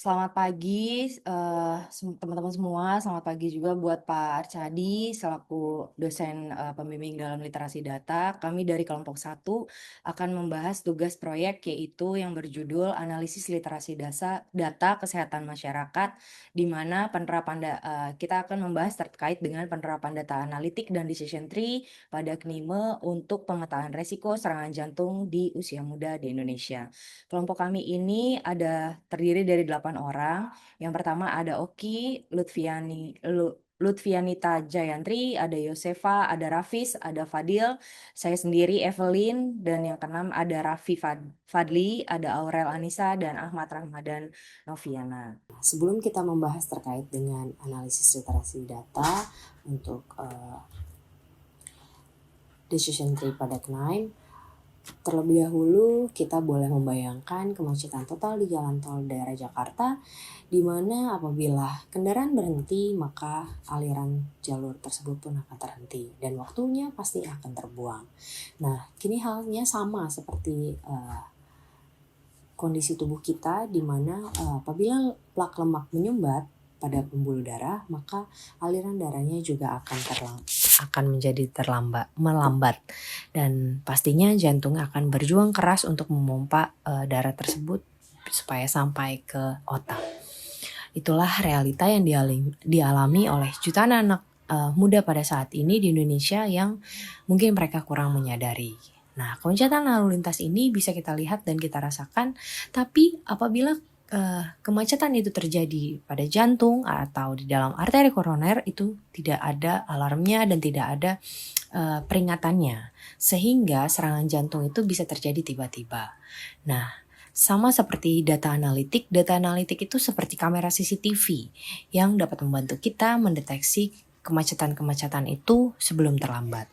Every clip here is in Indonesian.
Selamat pagi, teman-teman semua. Selamat pagi juga buat Pak Arcadi selaku dosen, pembimbing dalam literasi data. Kami dari kelompok satu akan membahas tugas proyek yaitu yang berjudul Analisis Literasi Data Kesehatan Masyarakat, di mana kita akan membahas terkait dengan penerapan data analitik dan decision tree pada KNIME untuk pemetaan resiko serangan jantung di usia muda di Indonesia. Kelompok kami ini terdiri dari 8 orang. Yang pertama ada Oki, Lutfianita Jayantri, ada Yosefa, ada Rafis, ada Fadil, saya sendiri Evelyn, dan yang keenam ada Fadli, ada Aurel Anissa, dan Ahmad Ramadan Noviana. Sebelum kita membahas terkait dengan analisis literasi data untuk decision tree pada KNIME, terlebih dahulu kita boleh membayangkan kemacetan total di jalan tol daerah Jakarta, di mana apabila kendaraan berhenti maka aliran jalur tersebut pun akan terhenti dan waktunya pasti akan terbuang. Nah, kini halnya sama seperti kondisi tubuh kita, di mana apabila plak lemak menyumbat pada pembuluh darah, maka aliran darahnya juga akan menjadi melambat, dan pastinya jantung akan berjuang keras untuk memompa darah tersebut supaya sampai ke otak. Itulah realita yang dialami oleh jutaan anak muda pada saat ini di Indonesia yang mungkin mereka kurang menyadari. Nah, kemacetan lalu lintas ini bisa kita lihat dan kita rasakan, tapi apabila kemacetan itu terjadi pada jantung atau di dalam arteri koroner, itu tidak ada alarmnya dan tidak ada peringatannya, sehingga serangan jantung itu bisa terjadi tiba-tiba. Nah, sama seperti data analitik itu seperti kamera CCTV yang dapat membantu kita mendeteksi kemacetan-kemacetan itu sebelum terlambat.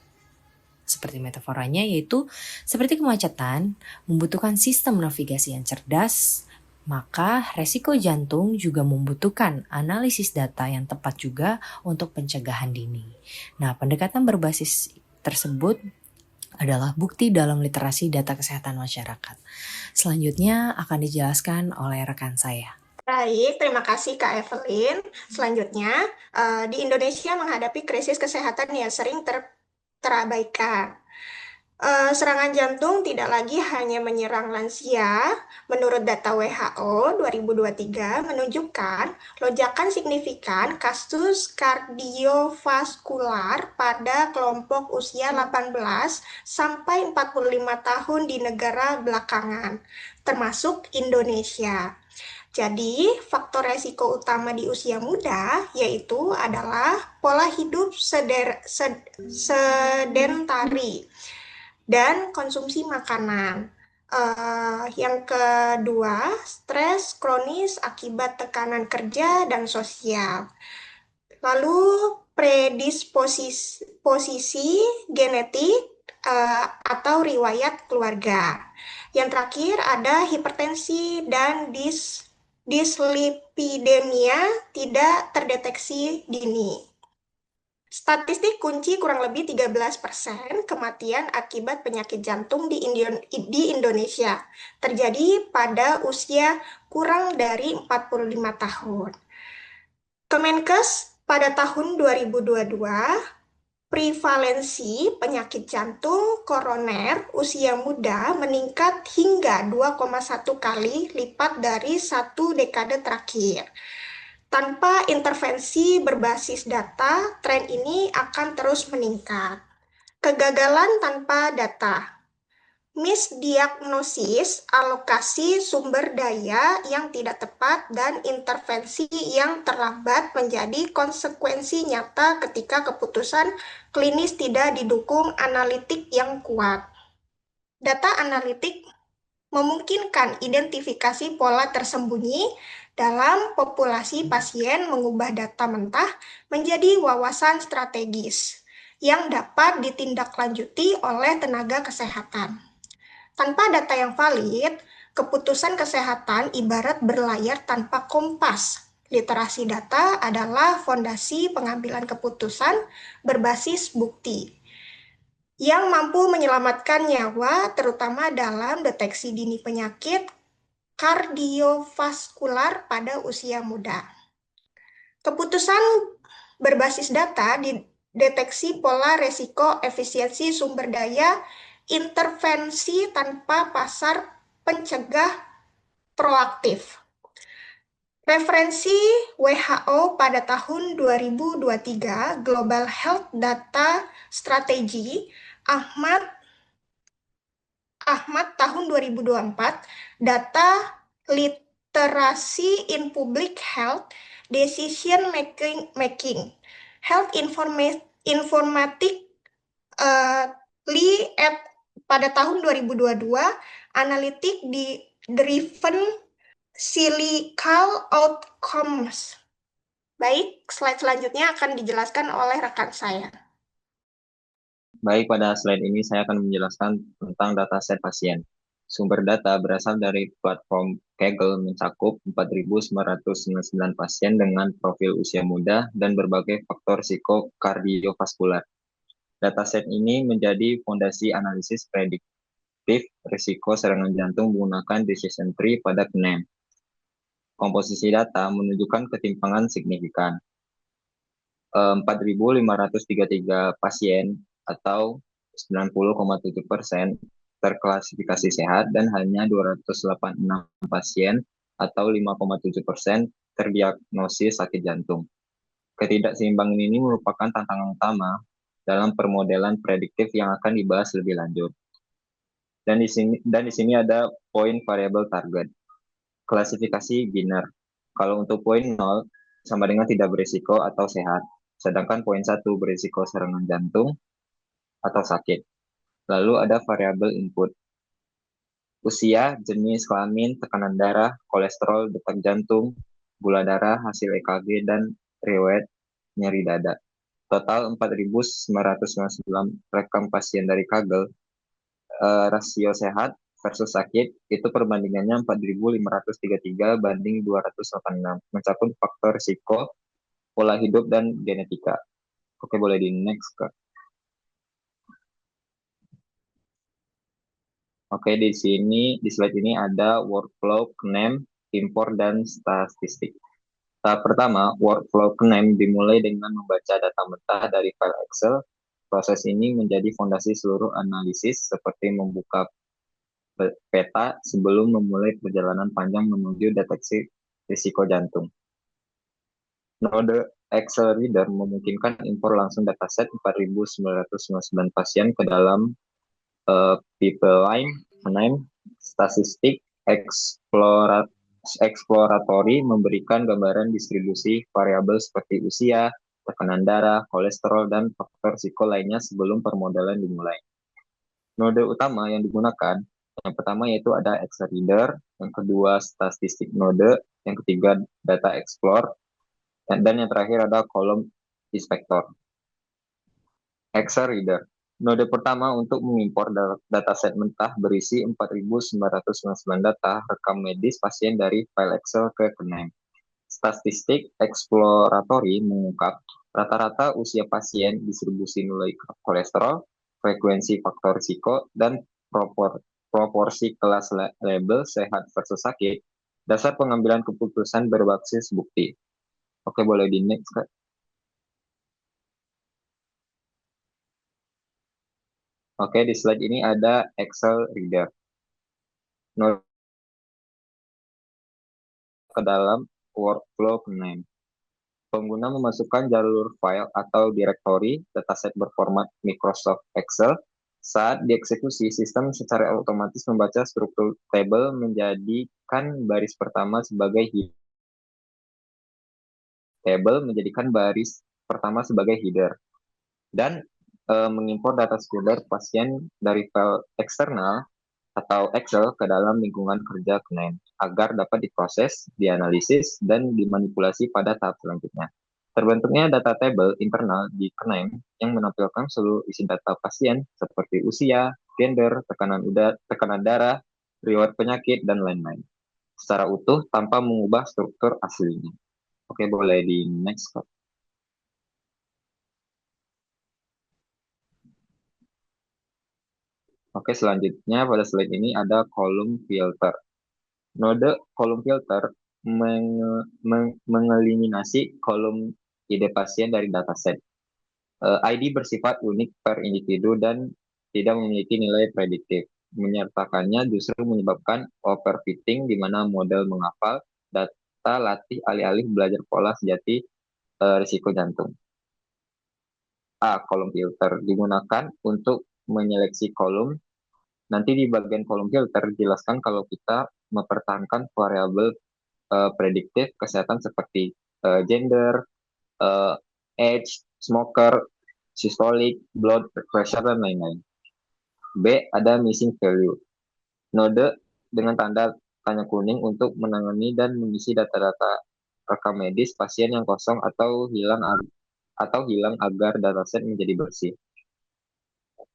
Seperti metaforanya, yaitu seperti kemacetan membutuhkan sistem navigasi yang cerdas, maka resiko jantung juga membutuhkan analisis data yang tepat juga untuk pencegahan dini. Nah, pendekatan berbasis tersebut adalah bukti dalam literasi data kesehatan masyarakat. Selanjutnya akan dijelaskan oleh rekan saya. Baik, terima kasih Kak Evelyn. Selanjutnya, di Indonesia menghadapi krisis kesehatan yang sering terabaikan. Serangan jantung tidak lagi hanya menyerang lansia. Menurut data WHO 2023 menunjukkan lonjakan signifikan kasus kardiovaskular pada kelompok usia 18 sampai 45 tahun di negara belakangan, termasuk Indonesia. Jadi, faktor resiko utama di usia muda yaitu adalah pola hidup sedentari dan konsumsi makanan. Yang kedua, stres kronis akibat tekanan kerja dan sosial. Lalu, predisposisi genetik atau riwayat keluarga. Yang terakhir ada hipertensi dan dislipidemia tidak terdeteksi dini. Statistik kunci kurang lebih 13% kematian akibat penyakit jantung di Indonesia terjadi pada usia kurang dari 45 tahun. Kemenkes pada tahun 2022, prevalensi penyakit jantung koroner usia muda meningkat hingga 2,1 kali lipat dari 1 dekade terakhir. Tanpa intervensi berbasis data, tren ini akan terus meningkat. Kegagalan tanpa data. Misdiagnosis, alokasi sumber daya yang tidak tepat, dan intervensi yang terlambat menjadi konsekuensi nyata ketika keputusan klinis tidak didukung analitik yang kuat. Data analitik memungkinkan identifikasi pola tersembunyi dalam populasi pasien, mengubah data mentah menjadi wawasan strategis yang dapat ditindaklanjuti oleh tenaga kesehatan. Tanpa data yang valid, keputusan kesehatan ibarat berlayar tanpa kompas. Literasi data adalah fondasi pengambilan keputusan berbasis bukti yang mampu menyelamatkan nyawa, terutama dalam deteksi dini penyakit kardiovaskular pada usia muda. Keputusan berbasis data di deteksi pola resiko efisiensi sumber daya, intervensi tanpa pasar pencegah proaktif. Referensi WHO pada tahun 2023, Global Health Data Strategy, Ahmad tahun 2024, data literasi in public health, decision making, health informatic at pada tahun 2022, analitik di driven clinical outcomes. Baik, slide selanjutnya akan dijelaskan oleh rekan saya. Baik, pada slide ini saya akan menjelaskan tentang dataset pasien. Sumber data berasal dari platform Kaggle mencakup 4.999 pasien dengan profil usia muda dan berbagai faktor psikokardiovaskular. Dataset ini menjadi fondasi analisis prediktif risiko serangan jantung menggunakan decision tree pada KNEM. Komposisi data menunjukkan ketimpangan signifikan. 4.533 pasien atau 90,7% terklasifikasi sehat dan hanya 286 pasien atau 5,7% terdiagnosis sakit jantung. Ketidakseimbangan ini merupakan tantangan utama dalam permodelan prediktif yang akan dibahas lebih lanjut. Dan di sini ada poin variabel target. Klasifikasi Giner. Kalau untuk poin 0 sama dengan tidak berisiko atau sehat, sedangkan poin 1 berisiko serangan jantung atau sakit. Lalu ada variabel input. Usia, jenis kelamin, tekanan darah, kolesterol, detak jantung, gula darah, hasil EKG, dan riwayat nyeri dada. Total 4.999 rekam pasien dari Kaggle, rasio sehat versus sakit, itu perbandingannya 4.533 banding 286, mencakup faktor risiko, pola hidup, dan genetika. Oke, boleh di next, Kak. Oke, di slide ini ada workflow, KNEM, import, dan statistik. Tahap pertama, workflow KNEM dimulai dengan membaca data mentah dari file Excel. Proses ini menjadi fondasi seluruh analisis, seperti membuka peta sebelum memulai perjalanan panjang menuju deteksi risiko jantung. Node Excel Reader memungkinkan impor langsung dataset 4.999 pasien ke dalam pipeline, KNEM, statistik, exploratory memberikan gambaran distribusi variabel seperti usia, tekanan darah, kolesterol, dan faktor risiko lainnya sebelum permodelan dimulai. Node utama yang digunakan, yang pertama yaitu ada Excel Reader, yang kedua statistik node, yang ketiga data explore, dan yang terakhir ada kolom inspektor. Excel Reader. Node pertama untuk mengimpor dataset mentah berisi 4.999 data rekam medis pasien dari file Excel ke KNEM. Statistik exploratory mengungkap rata-rata usia pasien, distribusi nilai kolesterol, frekuensi faktor risiko, dan proporsi kelas label sehat versus sakit. Dasar pengambilan keputusan berbasis bukti. Oke, boleh di next, Kak. Oke, di slide ini ada Excel Reader. Node ke dalam workflow KNEM. Pengguna memasukkan jalur file atau directory dataset berformat Microsoft Excel. Saat dieksekusi, sistem secara otomatis membaca struktur table menjadikan baris pertama sebagai header dan mengimpor data seluler pasien dari file eksternal atau Excel ke dalam lingkungan kerja KNEM agar dapat diproses, dianalisis, dan dimanipulasi pada tahap selanjutnya. Terbentuknya data table internal di KNEM yang menampilkan seluruh isi data pasien seperti usia, gender, tekanan darah, riwayat penyakit, dan lain-lain secara utuh tanpa mengubah struktur aslinya. Oke, boleh di next, Kak. Oke, selanjutnya pada slide ini ada kolom filter. Node kolom filter mengeliminasi kolom ide pasien dari dataset. ID bersifat unik per individu dan tidak memiliki nilai prediktif. Menyertakannya justru menyebabkan overfitting di mana model menghafal data latih alih-alih belajar pola sejati risiko jantung. A. Kolom filter digunakan untuk menyeleksi kolom. Nanti di bagian kolom filter jelaskan kalau kita mempertahankan variabel prediktif kesehatan seperti gender, uh, age, smoker, systolic, blood pressure, dan lain-lain. B. Ada missing value. Node dengan tanda tanya kuning untuk menangani dan mengisi data-data rekam medis pasien yang kosong atau hilang agar dataset menjadi bersih.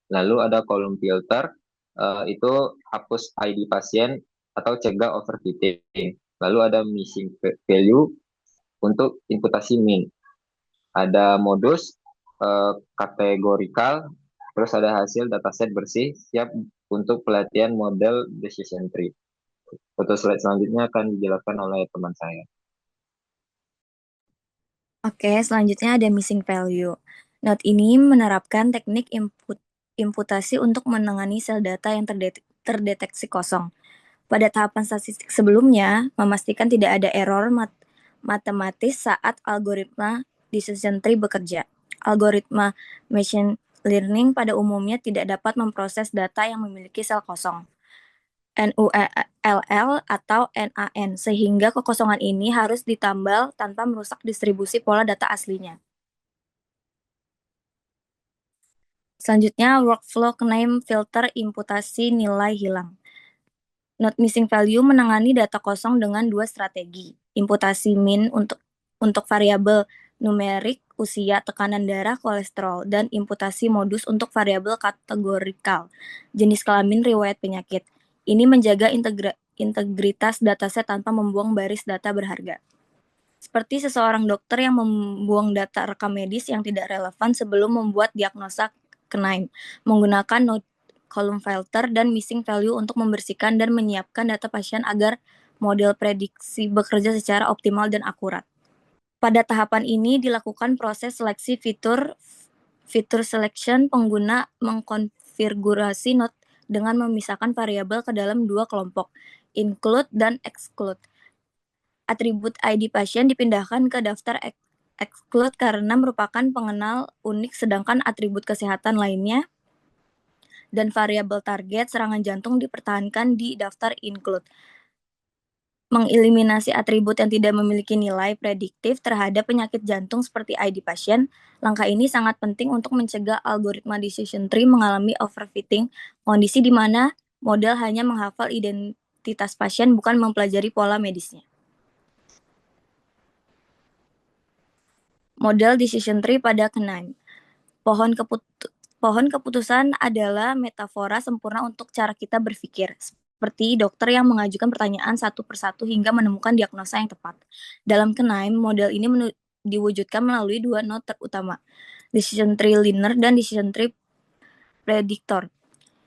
Lalu ada kolom filter, itu hapus ID pasien atau cegah overfitting. Lalu ada missing value untuk imputasi min. Ada modus, kategorikal, terus ada hasil dataset bersih, siap untuk pelatihan model decision tree. Foto slide selanjutnya akan dijelaskan oleh teman saya. Oke, selanjutnya ada missing value. Note ini menerapkan teknik imputasi untuk menangani sel data yang terdeteksi kosong. Pada tahapan statistik sebelumnya, memastikan tidak ada error matematis saat algoritma decision tree bekerja. Algoritma machine learning pada umumnya tidak dapat memproses data yang memiliki sel kosong, NULL atau NaN, sehingga kekosongan ini harus ditambal tanpa merusak distribusi pola data aslinya. Selanjutnya, workflow claim filter imputasi nilai hilang. Note missing value menangani data kosong dengan dua strategi. Imputasi min untuk variabel numerik, usia, tekanan darah, kolesterol, dan imputasi modus untuk variabel kategorikal, jenis kelamin, riwayat penyakit. Ini menjaga integritas dataset tanpa membuang baris data berharga. Seperti seseorang dokter yang membuang data rekam medis yang tidak relevan sebelum membuat diagnosa claim, menggunakan node kolom filter dan missing value untuk membersihkan dan menyiapkan data pasien agar model prediksi bekerja secara optimal dan akurat. Pada tahapan ini dilakukan proses seleksi fitur selection. Pengguna mengkonfigurasi node dengan memisahkan variabel ke dalam dua kelompok, include dan exclude. Atribut ID pasien dipindahkan ke daftar exclude karena merupakan pengenal unik, sedangkan atribut kesehatan lainnya dan variabel target serangan jantung dipertahankan di daftar include. Mengeliminasi atribut yang tidak memiliki nilai prediktif terhadap penyakit jantung seperti ID pasien. Langkah ini sangat penting untuk mencegah algoritma decision tree mengalami overfitting, kondisi di mana model hanya menghafal identitas pasien bukan mempelajari pola medisnya. Model decision tree pada canine. Pohon keputusan adalah metafora sempurna untuk cara kita berpikir, seperti dokter yang mengajukan pertanyaan satu persatu hingga menemukan diagnosa yang tepat. Dalam canine, model ini diwujudkan melalui dua node utama, decision tree learner dan decision tree predictor.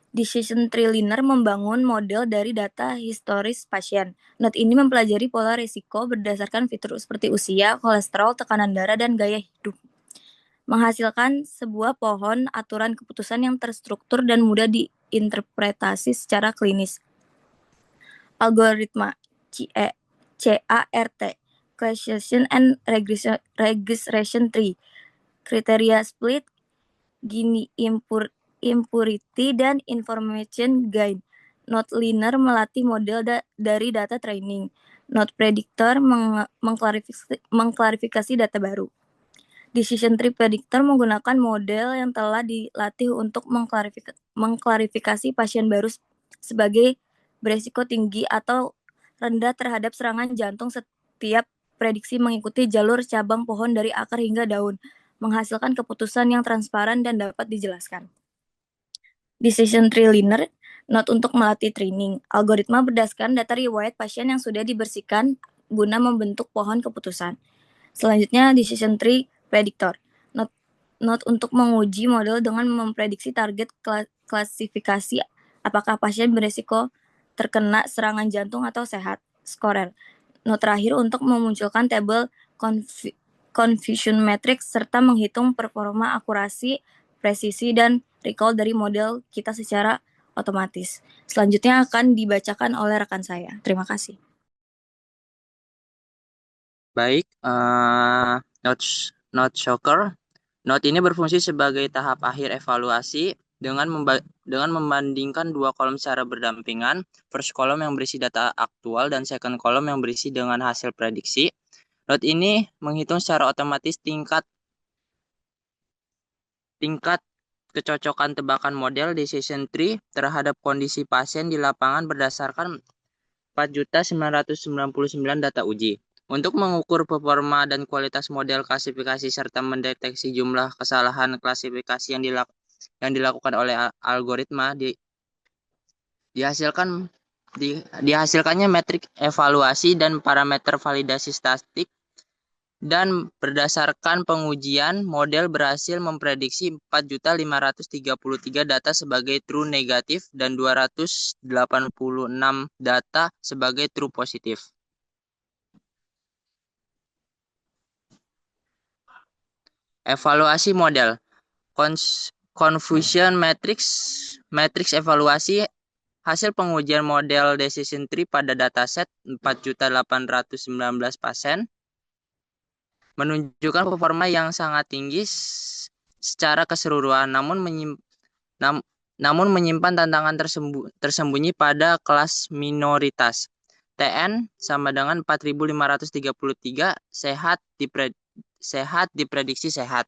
Decision tree learner membangun model dari data historis pasien. Node ini mempelajari pola risiko berdasarkan fitur seperti usia, kolesterol, tekanan darah, dan gaya hidup, menghasilkan sebuah pohon aturan keputusan yang terstruktur dan mudah diinterpretasi secara klinis. Algoritma CART, Classification and Regression Tree, kriteria split, Gini impurity, dan information gain. Node learner melatih model dari data training. Node predictor mengklarifikasi data baru. Decision tree predictor menggunakan model yang telah dilatih untuk mengklarifikasi pasien baru sebagai beresiko tinggi atau rendah terhadap serangan jantung. Setiap prediksi mengikuti jalur cabang pohon dari akar hingga daun, menghasilkan keputusan yang transparan dan dapat dijelaskan. Decision tree learner, node untuk melatih training. Algoritma berdasarkan data riwayat pasien yang sudah dibersihkan guna membentuk pohon keputusan. Selanjutnya, decision tree predictor. Node untuk menguji model dengan memprediksi target klasifikasi apakah pasien beresiko terkena serangan jantung atau sehat. Scorer. Note terakhir untuk memunculkan tabel confusion matrix serta menghitung performa akurasi, presisi, dan recall dari model kita secara otomatis. Selanjutnya akan dibacakan oleh rekan saya. Terima kasih. Baik, Note Shocker. Note ini berfungsi sebagai tahap akhir evaluasi dengan membandingkan dua kolom secara berdampingan, first column yang berisi data aktual dan second column yang berisi dengan hasil prediksi. Note ini menghitung secara otomatis tingkat kecocokan tebakan model decision tree terhadap kondisi pasien di lapangan berdasarkan 4.999 data uji. Untuk mengukur performa dan kualitas model klasifikasi serta mendeteksi jumlah kesalahan klasifikasi yang dilakukan oleh algoritma, dihasilkannya metrik evaluasi dan parameter validasi statistik, dan berdasarkan pengujian, model berhasil memprediksi 4.533 data sebagai true negatif dan 286 data sebagai true positif. Evaluasi model. Confusion matrix evaluasi hasil pengujian model decision tree pada dataset 4.819 pasien menunjukkan performa yang sangat tinggi secara keseluruhan, namun menyimpan tantangan tersembunyi pada kelas minoritas. TN sama dengan 4.533 sehat diprediksi sehat.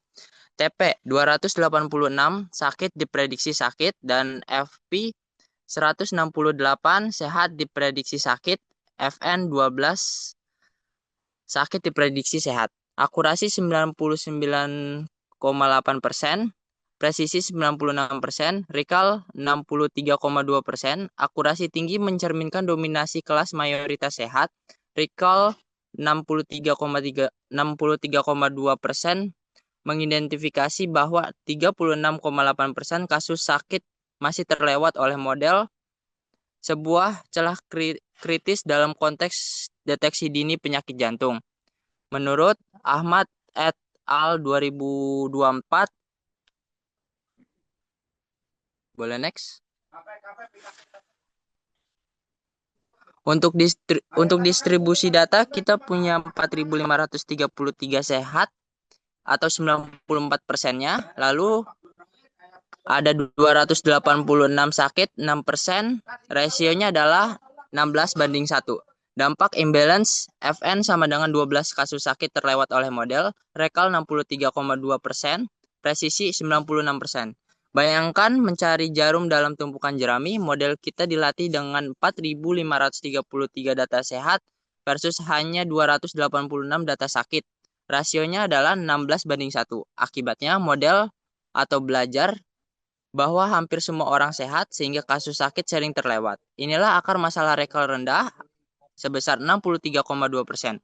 TP 286 sakit diprediksi sakit, dan FP 168 sehat diprediksi sakit, FN 12 sakit diprediksi sehat. Akurasi 99,8%, presisi 96%, recall 63,2%. Akurasi tinggi mencerminkan dominasi kelas mayoritas sehat. Recall 63,2% mengidentifikasi bahwa 36,8% kasus sakit masih terlewat oleh model, sebuah celah kritis dalam konteks deteksi dini penyakit jantung. Menurut Ahmad et al. 2024, boleh next. Untuk distribusi data, kita punya 4.533 sehat atau 94%-nya. Lalu ada 286 sakit, 6%. Rasionya adalah 16:1. Dampak imbalance FN sama dengan 12 kasus sakit terlewat oleh model. Recall 63,2%, presisi 96%. Bayangkan mencari jarum dalam tumpukan jerami. Model kita dilatih dengan 4.533 data sehat versus hanya 286 data sakit. Rasionya adalah 16:1. Akibatnya model atau belajar bahwa hampir semua orang sehat sehingga kasus sakit sering terlewat. Inilah akar masalah recall rendah sebesar 63,2%.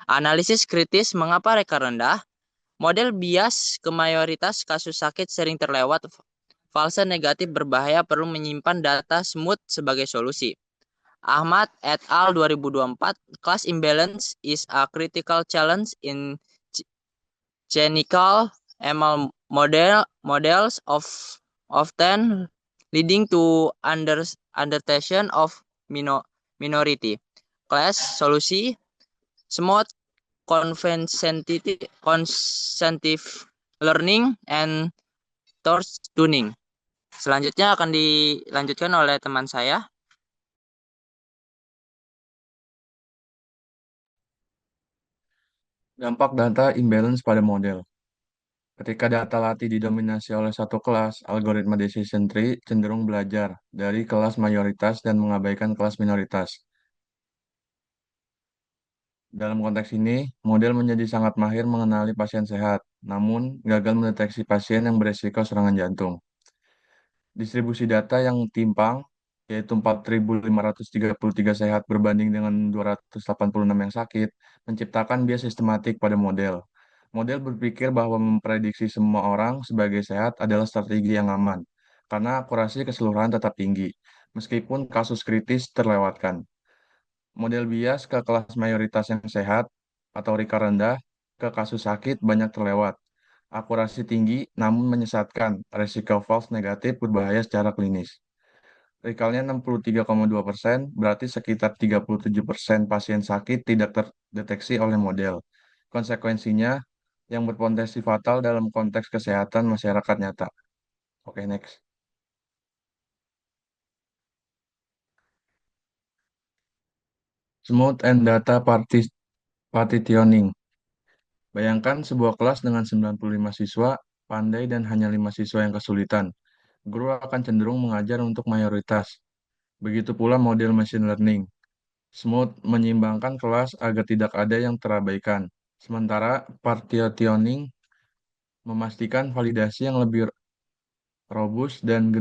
Analisis kritis mengapa recall rendah. Model bias ke mayoritas kasus sakit sering terlewat. False negatif berbahaya perlu menyimpan data smooth sebagai solusi. Ahmad et al. 2024, class imbalance is a critical challenge in clinical ML models often leading to underestimation of minority. Class solusi smooth consentive learning and torch tuning. Selanjutnya akan dilanjutkan oleh teman saya. Dampak data imbalance pada model. Ketika data latih didominasi oleh satu kelas, algoritma decision tree cenderung belajar dari kelas mayoritas dan mengabaikan kelas minoritas. Dalam konteks ini, model menjadi sangat mahir mengenali pasien sehat, namun gagal mendeteksi pasien yang beresiko serangan jantung. Distribusi data yang timpang, yaitu 4.533 sehat berbanding dengan 286 yang sakit, menciptakan bias sistematik pada model. Model berpikir bahwa memprediksi semua orang sebagai sehat adalah strategi yang aman, karena akurasi keseluruhan tetap tinggi. meskipun kasus kritis terlewatkan. Model bias ke kelas mayoritas yang sehat atau Rika rendah ke kasus sakit banyak terlewat. Akurasi tinggi namun menyesatkan, resiko false negatif berbahaya secara klinis. Recallnya 63,2%, berarti sekitar 37% pasien sakit tidak terdeteksi oleh model. Konsekuensinya, yang berpotensi fatal dalam konteks kesehatan masyarakat nyata. Oke, next. Smooth and data partitioning. Bayangkan sebuah kelas dengan 95 siswa, pandai dan hanya 5 siswa yang kesulitan. Guru akan cenderung mengajar untuk mayoritas. Begitu pula model machine learning. Smooth menyeimbangkan kelas agar tidak ada yang terabaikan. Sementara partitioning memastikan validasi yang lebih robust dan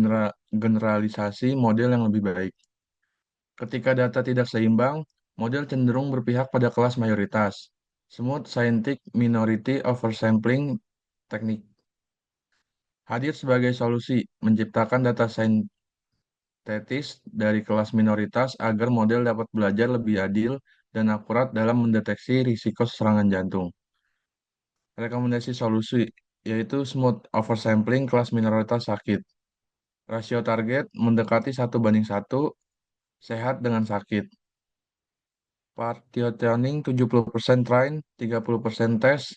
generalisasi model yang lebih baik. Ketika data tidak seimbang, model cenderung berpihak pada kelas mayoritas. Smooth Scientific Minority Oversampling Technique hadir sebagai solusi menciptakan data sintetis dari kelas minoritas agar model dapat belajar lebih adil dan akurat dalam mendeteksi risiko serangan jantung. Rekomendasi solusi yaitu smooth oversampling kelas minoritas sakit. Rasio target mendekati 1:1, sehat dengan sakit. Partitioning 70% train, 30% tes.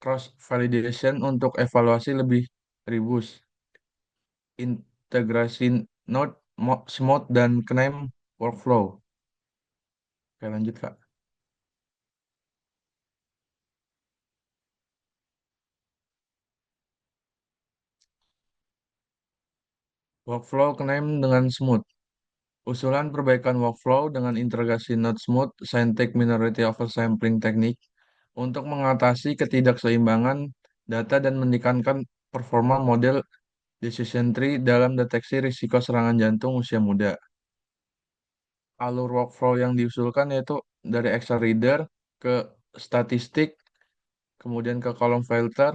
Cross validation untuk evaluasi lebih ribus. Integrasi node, smooth dan claim workflow. Oke, lanjut Kak. Workflow claim dengan smooth. Usulan perbaikan workflow dengan integrasi Node Smooth Scientific Minority Oversampling Technique untuk mengatasi ketidakseimbangan data dan meningkatkan performa model decision tree dalam deteksi risiko serangan jantung usia muda. Alur workflow yang diusulkan yaitu dari Excel Reader ke statistik, kemudian ke kolom filter,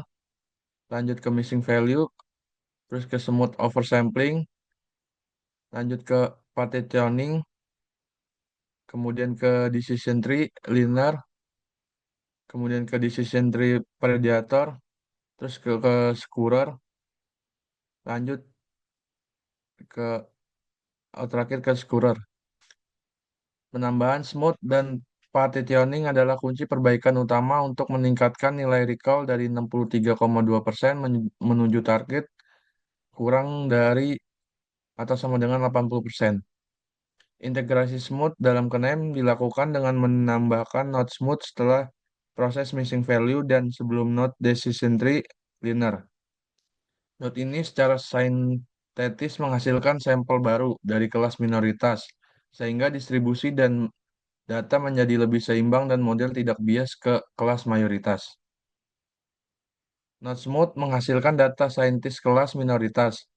lanjut ke missing value, terus ke smooth oversampling, lanjut ke partitioning, kemudian ke decision tree linear, kemudian ke decision tree predator, terus ke scorer, lanjut ke terakhir ke scorer. Penambahan smooth dan partitioning adalah kunci perbaikan utama untuk meningkatkan nilai recall dari 63,2% menuju target kurang dari atau sama dengan 80%. Integrasi smooth dalam KNEM dilakukan dengan menambahkan node smooth setelah proses missing value dan sebelum node decision tree linear. Node ini secara sintetis menghasilkan sampel baru dari kelas minoritas, sehingga distribusi dan data menjadi lebih seimbang dan model tidak bias ke kelas mayoritas. Node smooth menghasilkan data saintis kelas minoritas.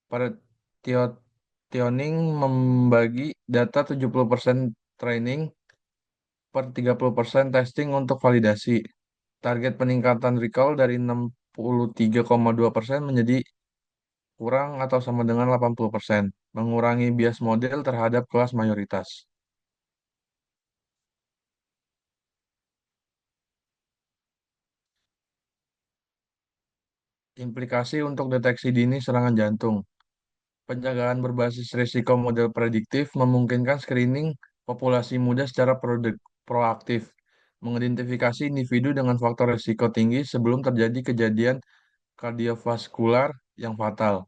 Partitioning membagi data 70% training per 30% testing untuk validasi. Target peningkatan recall dari 63,2% menjadi kurang atau sama dengan 80%, mengurangi bias model terhadap kelas mayoritas. Implikasi untuk deteksi dini serangan jantung. Penjagaan berbasis risiko model prediktif memungkinkan screening populasi muda secara proaktif, mengidentifikasi individu dengan faktor risiko tinggi sebelum terjadi kejadian kardiovaskular yang fatal.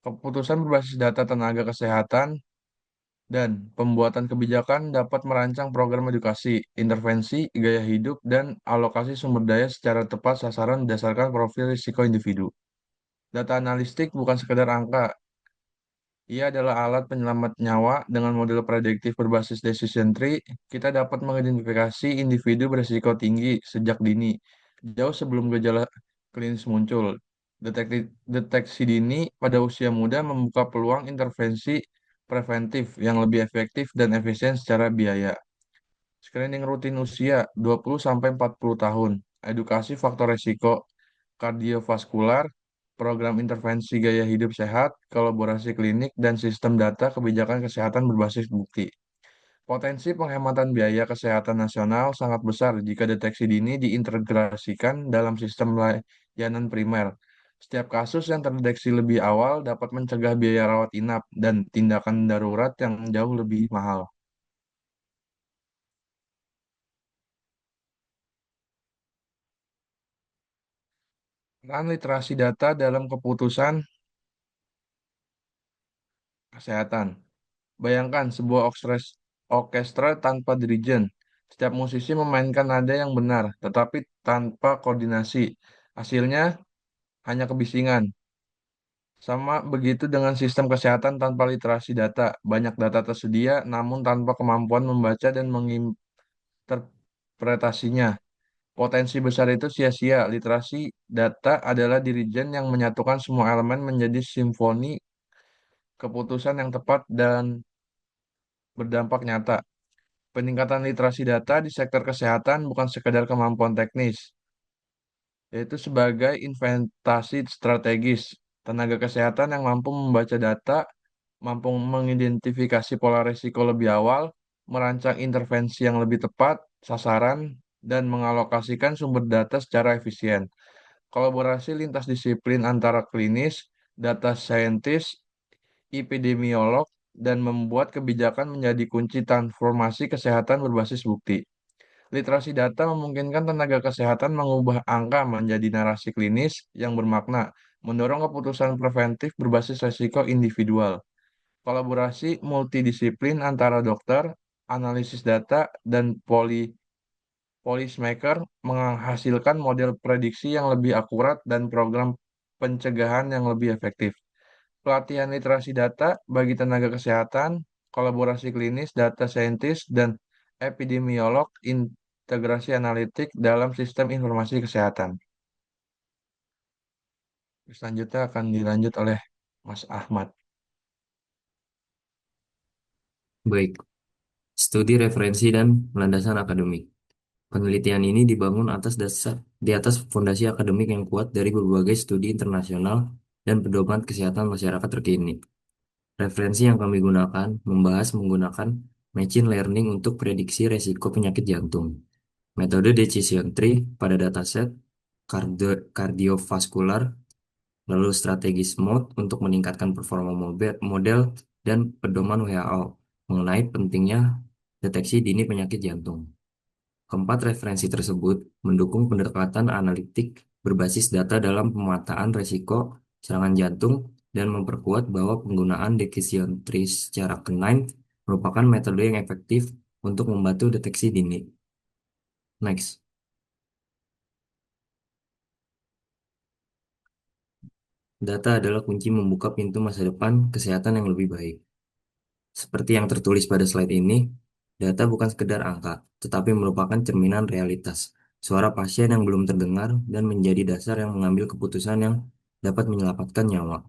Keputusan berbasis data tenaga kesehatan dan pembuatan kebijakan dapat merancang program edukasi, intervensi, gaya hidup, dan alokasi sumber daya secara tepat sasaran berdasarkan profil risiko individu. Data analistik bukan sekedar angka, ia adalah alat penyelamat nyawa. Dengan model prediktif berbasis decision tree, kita dapat mengidentifikasi individu berisiko tinggi sejak dini, jauh sebelum gejala klinis muncul. Deteksi dini pada usia muda membuka peluang intervensi preventif yang lebih efektif dan efisien secara biaya. Screening rutin usia 20-40 tahun, edukasi faktor risiko kardiovaskular, program intervensi gaya hidup sehat, kolaborasi klinik, dan sistem data kebijakan kesehatan berbasis bukti. Potensi penghematan biaya kesehatan nasional sangat besar jika deteksi dini diintegrasikan dalam sistem layanan primer. Setiap kasus yang terdeteksi lebih awal dapat mencegah biaya rawat inap dan tindakan darurat yang jauh lebih mahal. Peran literasi data dalam keputusan kesehatan. Bayangkan sebuah orkestra tanpa dirijen. Setiap musisi memainkan nada yang benar, tetapi tanpa koordinasi. Hasilnya hanya kebisingan. Sama begitu dengan sistem kesehatan tanpa literasi data. Banyak data tersedia, namun tanpa kemampuan membaca dan menginterpretasinya. Potensi besar itu sia-sia. Literasi data adalah dirijen yang menyatukan semua elemen menjadi simfoni keputusan yang tepat dan berdampak nyata. Peningkatan literasi data di sektor kesehatan bukan sekedar kemampuan teknis, yaitu sebagai investasi strategis. Tenaga kesehatan yang mampu membaca data, mampu mengidentifikasi pola risiko lebih awal, merancang intervensi yang lebih tepat, sasaran, dan mengalokasikan sumber data secara efisien. Kolaborasi lintas disiplin antara klinis, data scientist, epidemiolog, dan membuat kebijakan menjadi kunci transformasi kesehatan berbasis bukti. Literasi data memungkinkan tenaga kesehatan mengubah angka menjadi narasi klinis yang bermakna, mendorong keputusan preventif berbasis risiko individual. Kolaborasi multidisiplin antara dokter, analisis data, dan policymaker menghasilkan model prediksi yang lebih akurat dan program pencegahan yang lebih efektif. Pelatihan literasi data bagi tenaga kesehatan, kolaborasi klinis, data scientist, dan epidemiolog, integrasi analitik dalam sistem informasi kesehatan. Selanjutnya akan dilanjut oleh Mas Ahmad. Baik, studi referensi dan landasan akademik. Penelitian ini dibangun di atas fondasi akademik yang kuat dari berbagai studi internasional dan pedoman kesehatan masyarakat terkini. Referensi yang kami gunakan membahas menggunakan machine learning untuk prediksi resiko penyakit jantung, metode decision tree pada dataset kardiovaskular, lalu strategi SMOD untuk meningkatkan performa model dan pedoman WHO mengenai pentingnya deteksi dini penyakit jantung. Keempat referensi tersebut mendukung pendekatan analitik berbasis data dalam pemataan risiko serangan jantung dan memperkuat bahwa penggunaan decision tree secara canine merupakan metode yang efektif untuk membantu deteksi dini. Next. Data adalah kunci membuka pintu masa depan kesehatan yang lebih baik. Seperti yang tertulis pada slide ini, data bukan sekedar angka, tetapi merupakan cerminan realitas, suara pasien yang belum terdengar, dan menjadi dasar yang mengambil keputusan yang dapat menyelamatkan nyawa.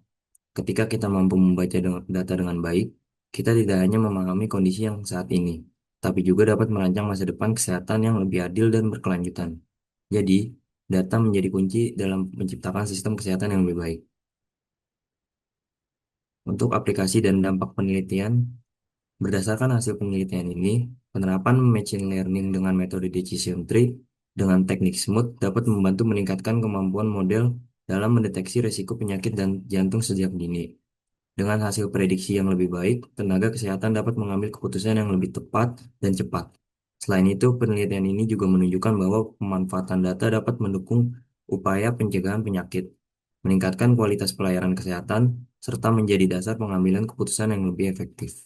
Ketika kita mampu membaca data dengan baik, kita tidak hanya memahami kondisi yang saat ini, tapi juga dapat merancang masa depan kesehatan yang lebih adil dan berkelanjutan. Jadi, data menjadi kunci dalam menciptakan sistem kesehatan yang lebih baik. Untuk aplikasi dan dampak penelitian, berdasarkan hasil penelitian ini, penerapan machine learning dengan metode decision tree dengan teknik smooth dapat membantu meningkatkan kemampuan model dalam mendeteksi risiko penyakit dan jantung sejak dini. Dengan hasil prediksi yang lebih baik, tenaga kesehatan dapat mengambil keputusan yang lebih tepat dan cepat. Selain itu, penelitian ini juga menunjukkan bahwa pemanfaatan data dapat mendukung upaya pencegahan penyakit, meningkatkan kualitas pelayanan kesehatan, serta menjadi dasar pengambilan keputusan yang lebih efektif.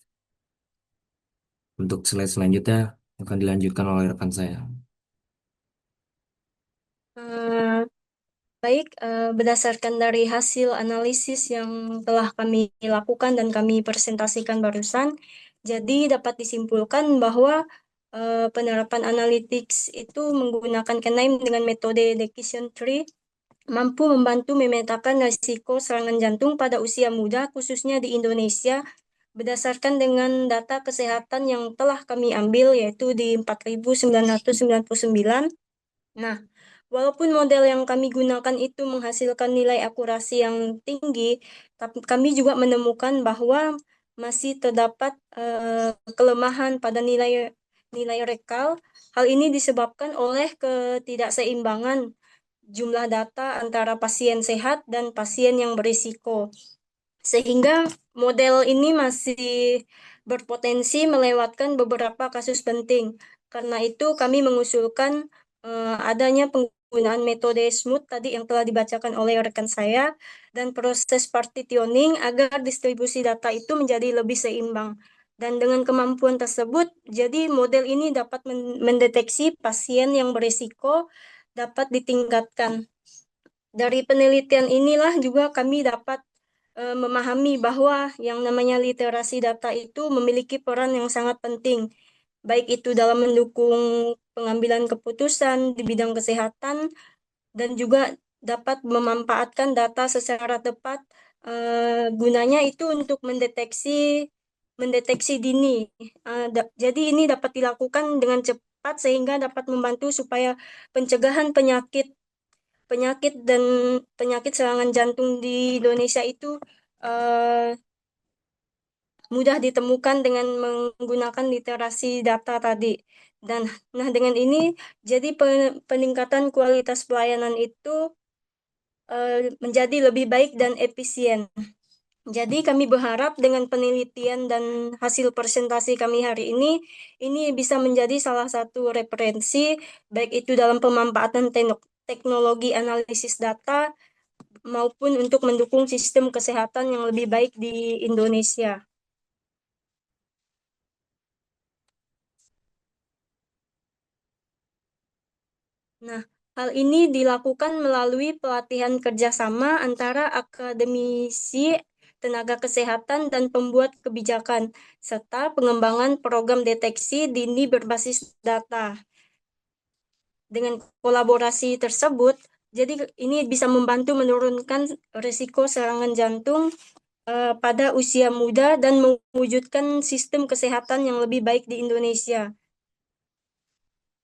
Untuk slide selanjutnya akan dilanjutkan oleh rekan saya. Baik, berdasarkan dari hasil analisis yang telah kami lakukan dan kami presentasikan barusan, jadi dapat disimpulkan bahwa penerapan analytics itu menggunakan Canine dengan metode decision tree mampu membantu memetakan risiko serangan jantung pada usia muda, khususnya di Indonesia, berdasarkan dengan data kesehatan yang telah kami ambil, yaitu di 4.999. Nah, Walaupun model yang kami gunakan itu menghasilkan nilai akurasi yang tinggi, tapi kami juga menemukan bahwa masih terdapat kelemahan pada nilai rekal. Hal ini disebabkan oleh ketidakseimbangan jumlah data antara pasien sehat dan pasien yang berisiko. Sehingga model ini masih berpotensi melewatkan beberapa kasus penting. Karena itu kami mengusulkan adanya penggunaan metode smooth tadi yang telah dibacakan oleh rekan saya dan proses partitioning agar distribusi data itu menjadi lebih seimbang. Dan dengan kemampuan tersebut, jadi model ini dapat mendeteksi pasien yang berisiko dapat ditingkatkan. Dari penelitian inilah juga kami dapat memahami bahwa yang namanya literasi data itu memiliki peran yang sangat penting, baik itu dalam mendukung pengambilan keputusan di bidang kesehatan dan juga dapat memanfaatkan data secara tepat, gunanya itu untuk mendeteksi dini. Jadi ini dapat dilakukan dengan cepat sehingga dapat membantu supaya pencegahan penyakit serangan jantung di Indonesia itu eh, mudah ditemukan dengan menggunakan literasi data tadi. Dan nah dengan ini jadi peningkatan kualitas pelayanan itu menjadi lebih baik dan efisien. Jadi kami berharap dengan penelitian dan hasil presentasi kami hari ini bisa menjadi salah satu referensi baik itu dalam pemanfaatan teknologi analisis data maupun untuk mendukung sistem kesehatan yang lebih baik di Indonesia. Nah, hal ini dilakukan melalui pelatihan kerjasama antara akademisi, tenaga kesehatan, dan pembuat kebijakan, serta pengembangan program deteksi dini berbasis data. Dengan kolaborasi tersebut, jadi ini bisa membantu menurunkan risiko serangan jantung pada usia muda dan mewujudkan sistem kesehatan yang lebih baik di Indonesia.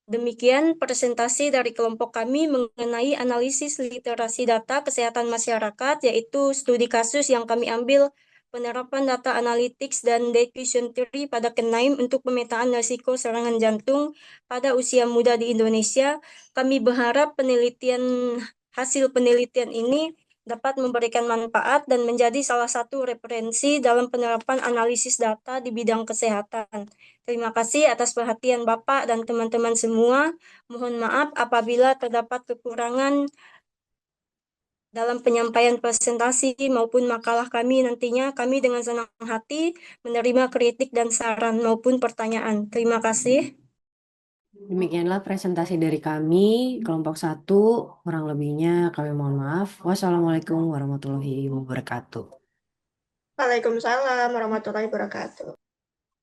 Demikian presentasi dari kelompok kami mengenai analisis literasi data kesehatan masyarakat, yaitu studi kasus yang kami ambil penerapan data analytics dan diffusion theory pada Kenaim untuk pemetaan risiko serangan jantung pada usia muda di Indonesia. Kami berharap hasil penelitian ini dapat memberikan manfaat dan menjadi salah satu referensi dalam penerapan analisis data di bidang kesehatan. Terima kasih atas perhatian Bapak dan teman-teman semua. Mohon maaf apabila terdapat kekurangan dalam penyampaian presentasi maupun makalah kami nantinya. Kami dengan senang hati menerima kritik dan saran maupun pertanyaan. Terima kasih. Demikianlah presentasi dari kami, kelompok 1, kurang lebihnya kami mohon maaf. Wassalamualaikum warahmatullahi wabarakatuh. Waalaikumsalam warahmatullahi wabarakatuh.